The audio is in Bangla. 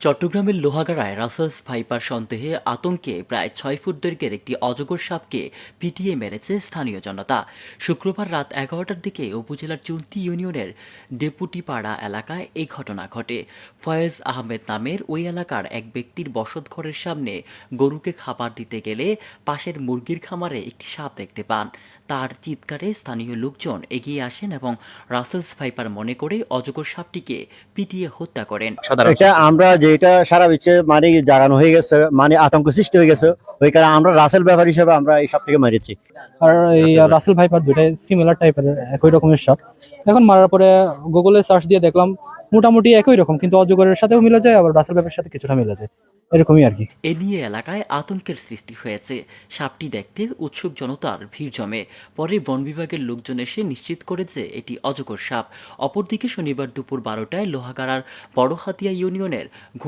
চট্টগ্রামের লোহাগাড়ায় রাসেলস ভাইপার সন্দেহে আতঙ্কে প্রায় ৬ ফুট দৈর্ঘ্যের একটি অজগর সাপকে পিটিয়ে মেরেছে স্থানীয় জনতা। শুক্রবার রাত ১১টার দিকে উপজেলার চুন্তি ইউনিয়নের ডেপুটিপাড়া এলাকায় এই ঘটনা ঘটে। ফয়েজ আহমেদ নামের ওই এলাকার এক ব্যক্তির বসতঘরের সামনে গরুকে খাবার দিতে গেলে পাশের মুরগির খামারে একটি সাপ দেখতে পান। তার চিৎকারে স্থানীয় লোকজন এগিয়ে আসেন এবং রাসেলস ভাইপার মনে করে অজগর সাপটিকে পিটিয়ে হত্যা করেন। এটা আমরা যেটা সারা বিশ্বে মানে জাগানো হয়ে গেছে, মানে আতঙ্ক সৃষ্টি হয়ে গেছে, ওই কারণে আমরা রাসেল ব্যাপার হিসেবে আমরা এই সব থেকে মেরেছি। আর এই রাসেল ভাইপার দুটাই সিমিলার টাইপের, একই রকমের সাপ। এখন মারার পরে গুগলে সার্চ দিয়ে দেখলাম মোটামুটি একই রকম, কিন্তু অজগরের সাথেও মিলে যায়, আবার রাসেল ভাইপারের সাথে কিছুটা মিলে যায়, এরকমই আর কি। এ নিয়ে এলাকায় আতঙ্কের সৃষ্টি হয়েছে। সাপটি দেখতে উৎসুক জনতার ভিড় জমে। পরে বন বিভাগের লোকজন এসে নিশ্চিত করে যে এটি অজগর সাপ। অপরদিকে শনিবার দুপুর ১২টায় লোহাগাড়ার বড়হাতিয়া ইউনিয়নের